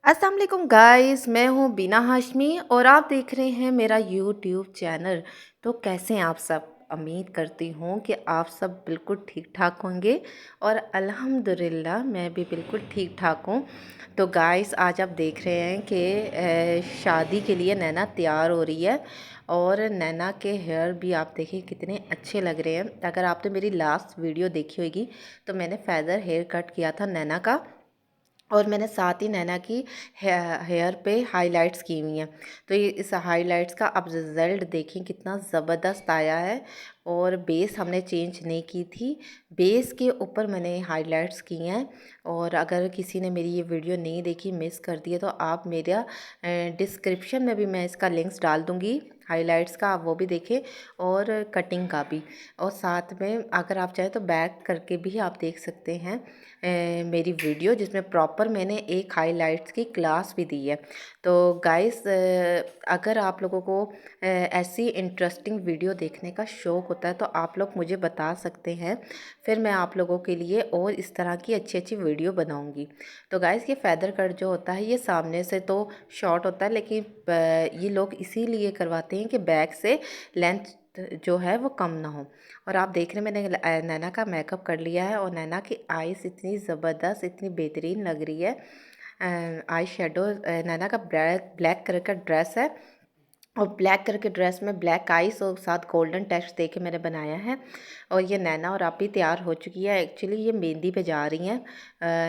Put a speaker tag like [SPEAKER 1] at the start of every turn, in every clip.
[SPEAKER 1] अस्सलाम वालेकुम गाइस, मैं हूँ बीना हाशमी और आप देख रहे हैं मेरा यूट्यूब चैनल। तो कैसे हैं आप सब? उम्मीद करती हूँ कि आप सब बिल्कुल ठीक ठाक होंगे और अल्हम्दुलिल्लाह मैं भी बिल्कुल ठीक ठाक हूँ। तो गाइस आज आप देख रहे हैं कि शादी के लिए नैना तैयार हो रही है और नैना के हेयर भी आप देखिए कितने अच्छे लग रहे हैं। अगर आपने मेरी लास्ट वीडियो देखी होगी तो मैंने फ़ेदर हेयर कट किया था नैना का और मैंने साथ ही नैना की हेयर पे हाइलाइट्स की हुई हैं। तो ये इस हाइलाइट्स का अब रिज़ल्ट देखें कितना ज़बरदस्त आया है। और बेस हमने चेंज नहीं की थी, बेस के ऊपर मैंने हाइलाइट्स की हैं। और अगर किसी ने मेरी ये वीडियो नहीं देखी, मिस कर दी है, तो आप मेरा डिस्क्रिप्शन में भी मैं इसका लिंक्स डाल दूँगी, हाइलाइट्स का आप वो भी देखें और कटिंग का भी। और साथ में अगर आप चाहें तो बैक करके भी आप देख सकते हैं मेरी वीडियो, जिसमें प्रॉपर मैंने एक हाइलाइट्स की क्लास भी दी है। तो गाइस अगर आप लोगों को ऐसी इंटरेस्टिंग वीडियो देखने का शौक़ होता है तो आप लोग मुझे बता सकते हैं, फिर मैं आप लोगों के लिए और इस तरह की अच्छी अच्छी वीडियो बनाऊंगी। तो गाइस ये फ़ेदर कट जो होता है ये सामने से तो शॉर्ट होता है, लेकिन ये लोग इसीलिए करवाते हैं कि बैक से लेंथ जो है वो कम ना हो। और आप देख रहे हैं मैंने नैना का मेकअप कर लिया है और नैना की आईज़ इतनी ज़बरदस्त, इतनी बेहतरीन लग रही है। आई शेडो नैना का ब्लैक ब्लैक कलर का ड्रेस है और ब्लैक कलर के ड्रेस में ब्लैक आइस और साथ गोल्डन टेस्ट दे के मैंने बनाया है। और ये नैना और आप ही तैयार हो चुकी है। एक्चुअली ये मेहंदी पे जा रही हैं,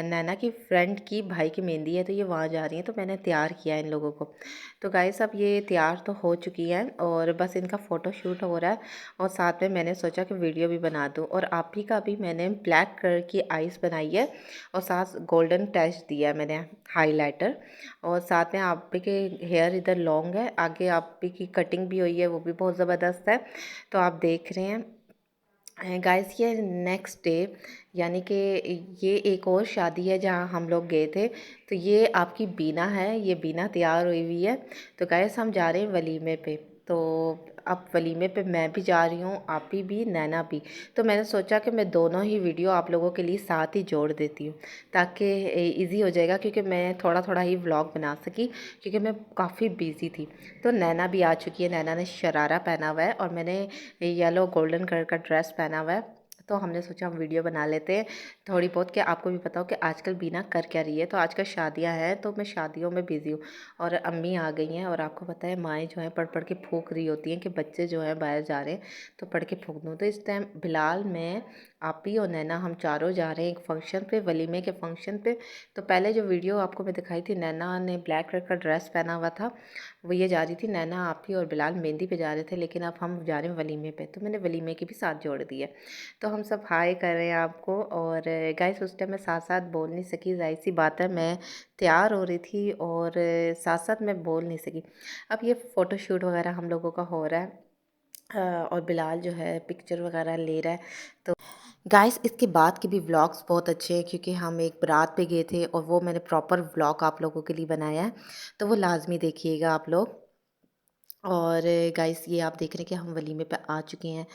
[SPEAKER 1] नैना की फ्रेंड की भाई की मेहंदी है तो ये वहाँ जा रही हैं, तो मैंने तैयार किया है इन लोगों को। तो गाइस अब ये तैयार तो हो चुकी हैं और बस इनका फ़ोटो शूट हो रहा है और साथ में मैंने सोचा कि वीडियो भी बना दूँ। और आप ही का भी मैंने ब्लैक कलर की आइस बनाई है और साथ गोल्डन टच दिया है मैंने हाइलाइटर। और साथ में आप ही के हेयर इधर लॉन्ग है, आगे आप ही की कटिंग भी हुई है, वो भी बहुत ज़बरदस्त है। तो आप देख रहे हैं गाइस ये नेक्स्ट डे, यानी कि ये एक और शादी है जहाँ हम लोग गए थे। तो ये आपकी बीना है, ये बीना तैयार हुई हुई है। तो गाइस हम जा रहे हैं वलीमे पे। तो अब वलीमे पे मैं भी जा रही हूँ, आप ही भी, नैना भी। तो मैंने सोचा कि मैं दोनों ही वीडियो आप लोगों के लिए साथ ही जोड़ देती हूँ ताकि इजी हो जाएगा, क्योंकि मैं थोड़ा थोड़ा ही व्लॉग बना सकी क्योंकि मैं काफ़ी बिजी थी। तो नैना भी आ चुकी है, नैना ने शरारा पहना हुआ है और मैंने येलो गोल्डन कलर का ड्रेस पहना हुआ है। तो हमने सोचा हम वीडियो बना लेते हैं थोड़ी बहुत, कि आपको भी पता हो कि आजकल बीना कर क्या रही है। तो आजकल शादियां हैं तो मैं शादियों में बिज़ी हूँ और अम्मी आ गई हैं और आपको पता है माएँ जो हैं पढ़ पढ़ के फूंक रही होती हैं कि बच्चे जो हैं बाहर जा रहे हैं तो पढ़ के फूंक दूँ। तो इस टाइम बिलाल, मैं, आपी और नैना हम चारों जा रहे हैं एक फ़ंक्शन पे, वलीमे के फ़ंक्शन पे। तो पहले जो वीडियो आपको मैं दिखाई थी, नैना ने ब्लैक कलर का ड्रेस पहना हुआ था, वो ये जा रही थी, नैना, आपी और बिलाल मेहंदी पे जा रहे थे, लेकिन अब हम जा रहे हैं वलीमे पे। तो मैंने वलीमे के भी साथ जोड़ दिया। तो हम सब हाय कर रहे हैं आपको। और गाइस उस टाइम मैं साथ साथ बोल नहीं सकी, जाहिर सी बात है मैं तैयार हो रही थी और साथ साथ मैं बोल नहीं सकी। अब ये फ़ोटो शूट वगैरह हम लोगों का हो रहा है और बिलाल जो है पिक्चर वगैरह ले रहा है। तो गाइस इसके बाद के भी व्लॉग्स बहुत अच्छे हैं क्योंकि हम एक बारात पे गए थे और वो मैंने प्रॉपर व्लॉग आप लोगों के लिए बनाया है, तो वो लाजमी देखिएगा आप लोग। और गाइस ये आप देख रहे हैं कि हम वलीमे पे आ चुके हैं।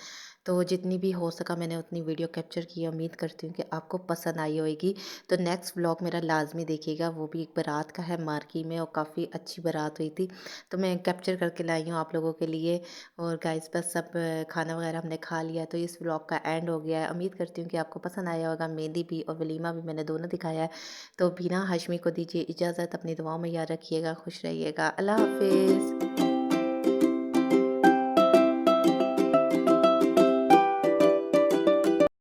[SPEAKER 1] तो जितनी भी हो सका मैंने उतनी वीडियो कैप्चर की है। उम्मीद करती हूँ कि आपको पसंद आई होगी। तो नेक्स्ट व्लॉग मेरा लाजमी देखिएगा, वो भी एक बारात का है मार्की में और काफ़ी अच्छी बारात हुई थी, तो मैं कैप्चर करके लाई हूँ आप लोगों के लिए। और गाइस बस सब खाना वगैरह हमने खा लिया तो इस व्लॉग का एंड हो गया है। उम्मीद करती हूँ कि आपको पसंद आया होगा। मेहंदी भी और वलीमा भी मैंने दोनों दिखाया है। तो बिना हाशमी को दीजिए इजाज़त, अपनी दुआओं में याद रखिएगा, खुश रहिएगा, अल्लाह हाफिज़।